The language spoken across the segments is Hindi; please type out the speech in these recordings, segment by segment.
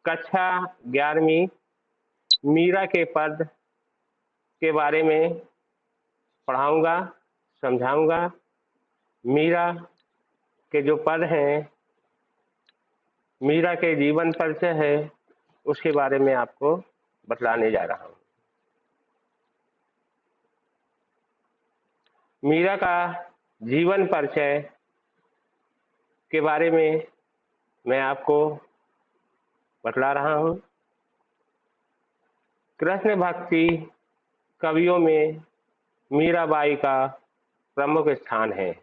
कक्षा 11वीं मीरा के पद के बारे में पढ़ाऊंगा, समझाऊंगा। मीरा के जो पद हैं, मीरा के जीवन परिचय है, उसके बारे में आपको बतलाने जा रहा हूँ। मीरा का जीवन परिचय के बारे में मैं आपको बतला रहा हूँ। कृष्ण भक्ति कवियों में मीराबाई का प्रमुख स्थान है।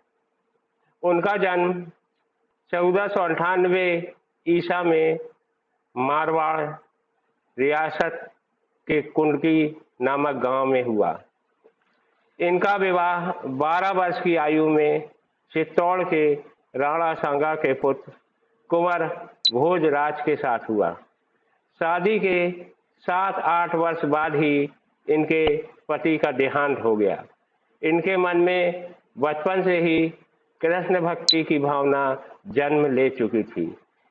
उनका जन्म 1498 ईसा में मारवाड़ रियासत के कुंडकी नामक गांव में हुआ। इनका विवाह 12 वर्ष की आयु में चित्तौड़ के राणा सांगा के पुत्र कुंवर भोजराज के साथ हुआ। शादी के 7-8 वर्ष बाद ही इनके पति का देहांत हो गया। इनके मन में बचपन से ही कृष्ण भक्ति की भावना जन्म ले चुकी थी,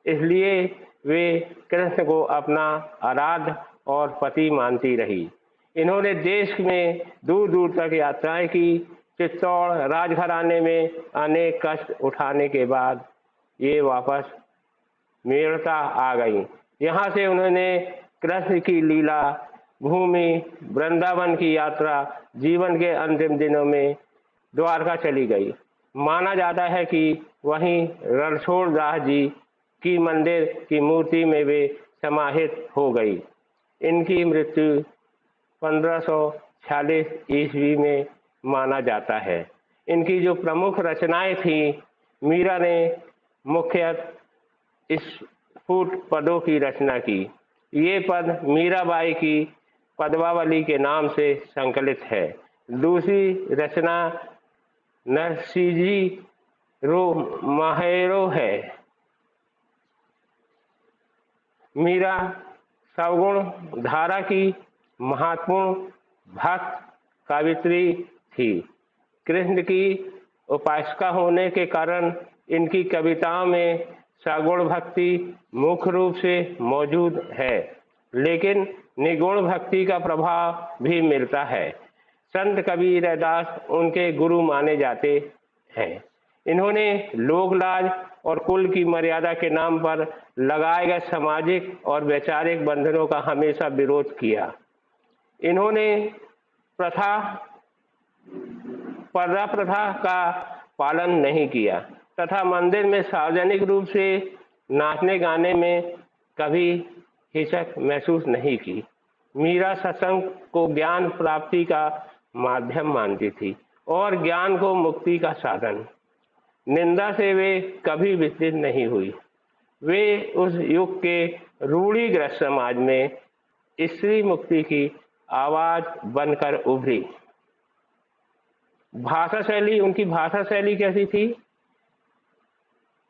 इसलिए वे कृष्ण को अपना आराध्य और पति मानती रही। इन्होंने देश में दूर दूर तक यात्राएं की। चित्तौड़ राजघराने में अनेक कष्ट उठाने के बाद ये वापस मेड़ता आ गई। यहाँ से उन्होंने कृष्ण की लीला भूमि वृंदावन की यात्रा, जीवन के अंतिम दिनों में द्वारका चली गई। माना जाता है कि वहीं रणछोड़ दास जी की मंदिर की मूर्ति में वे समाहित हो गई। इनकी मृत्यु 1546 ईस्वी में माना जाता है। इनकी जो प्रमुख रचनाएं थी, मीरा ने मुख्यतः स्फुट पदों की रचना की। ये पद मीराबाई की पदवावली के नाम से संकलित है। दूसरी रचना नरसिंजी रो माहेरो है। मीरा सवगुण धारा की महत्वपूर्ण भक्त कवित्री थी। कृष्ण की उपासका होने के कारण इनकी कविताओं में सगुण भक्ति मुख्य रूप से मौजूद है, लेकिन निगुण भक्ति का प्रभाव भी मिलता है। संत कबीर रैदास उनके गुरु माने जाते हैं। इन्होंने लोकलाज और कुल की मर्यादा के नाम पर लगाए गए सामाजिक और वैचारिक बंधनों का हमेशा विरोध किया। इन्होंने पर्दा प्रथा का पालन नहीं किया तथा मंदिर में सार्वजनिक रूप से नाचने गाने में कभी हिचक महसूस नहीं की। मीरा सत्संग को ज्ञान प्राप्ति का माध्यम मानती थी और ज्ञान को मुक्ति का साधन। निंदा से वे कभी विचलित नहीं हुई। वे उस युग के रूढ़िग्रस्त समाज में स्त्री मुक्ति की आवाज बनकर उभरी। भाषा शैली, उनकी भाषा शैली कैसी थी?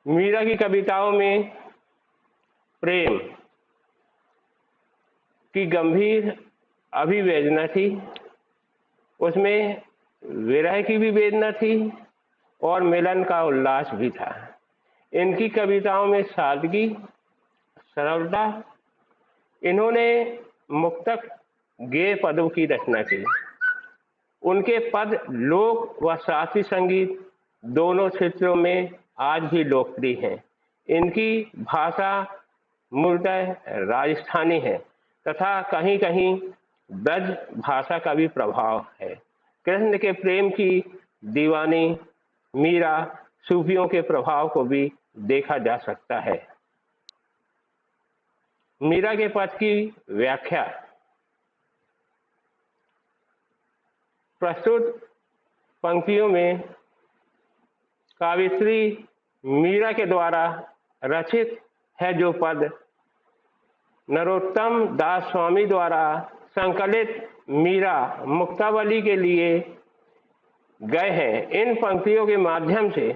मीरा की कविताओं में प्रेम की गंभीर अभिवेदना थी, उसमें विरह की भी वेदना थी और मिलन का उल्लास भी था। इनकी कविताओं में सादगी, सरलता। इन्होंने मुक्तक गेय पदों की रचना की। उनके पद लोक व शास्त्रीय संगीत दोनों क्षेत्रों में आज भी लोकप्रिय हैं। इनकी भाषा मूलतः राजस्थानी है तथा कहीं कहीं ब्रज भाषा का भी प्रभाव है। कृष्ण के प्रेम की दीवानी मीरा सूफियों के प्रभाव को भी देखा जा सकता है। मीरा के पद की व्याख्या। प्रस्तुत पंक्तियों में काव्यश्री मीरा के द्वारा रचित है जो पद नरोत्तम दास स्वामी द्वारा संकलित मीरा मुक्तावली के लिए गए हैं। इन पंक्तियों के माध्यम से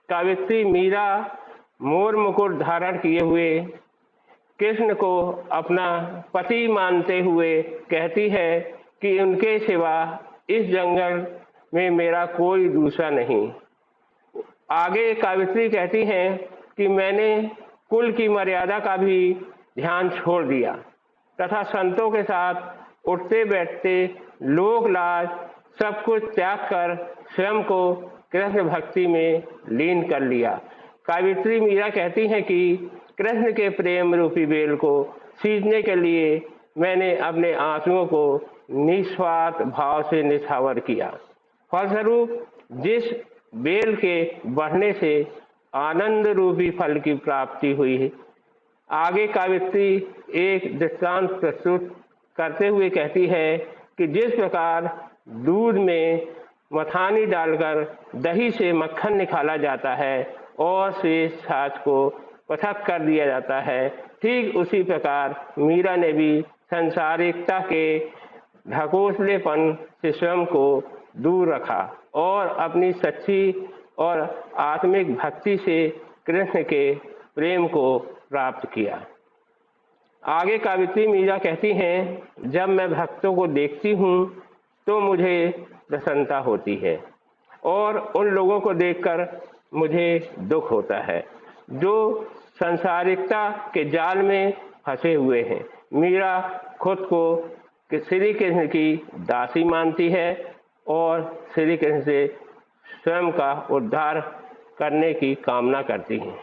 काव्यश्री मीरा मोर मुकुट धारण किए हुए कृष्ण को अपना पति मानते हुए कहती है कि उनके सिवा इस जंगल में मेरा कोई दूसरा नहीं। आगे काव्यश्री कहती हैं कि मैंने कुल की मर्यादा का भी ध्यान छोड़ दिया तथा संतों के साथ उठते बैठते लोक लाज सब कुछ त्याग कर स्वयं को कृष्ण भक्ति में लीन कर लिया। कावित्री मीरा कहती हैं कि कृष्ण के प्रेम रूपी बेल को सींचने के लिए मैंने अपने आंसुओं को निस्वार्थ भाव से निछावर किया। फलस्वरूप जिस बेल के बढ़ने से आनंद रूपी फल की प्राप्ति हुई, आगे कावित्री एक दृष्टांत प्रस्तुत करते हुए कहती है कि जिस प्रकार दूध में मखानी डालकर दही से मक्खन निकाला जाता है और शेष छाछ को पृथक कर दिया जाता है, ठीक उसी प्रकार मीरा ने भी संसारिकता के ढकोसलेपन से स्वयं को दूर रखा और अपनी सच्ची और आत्मिक भक्ति से कृष्ण के प्रेम को प्राप्त किया। आगे कावित्री मीरा कहती हैं, जब मैं भक्तों को देखती हूँ तो मुझे प्रसन्नता होती है और उन लोगों को देखकर मुझे दुख होता है जो संसारिकता के जाल में फंसे हुए हैं। मीरा खुद को श्री कृष्ण की दासी मानती है और श्री कृष्ण से स्वयं का उद्धार करने की कामना करती हैं।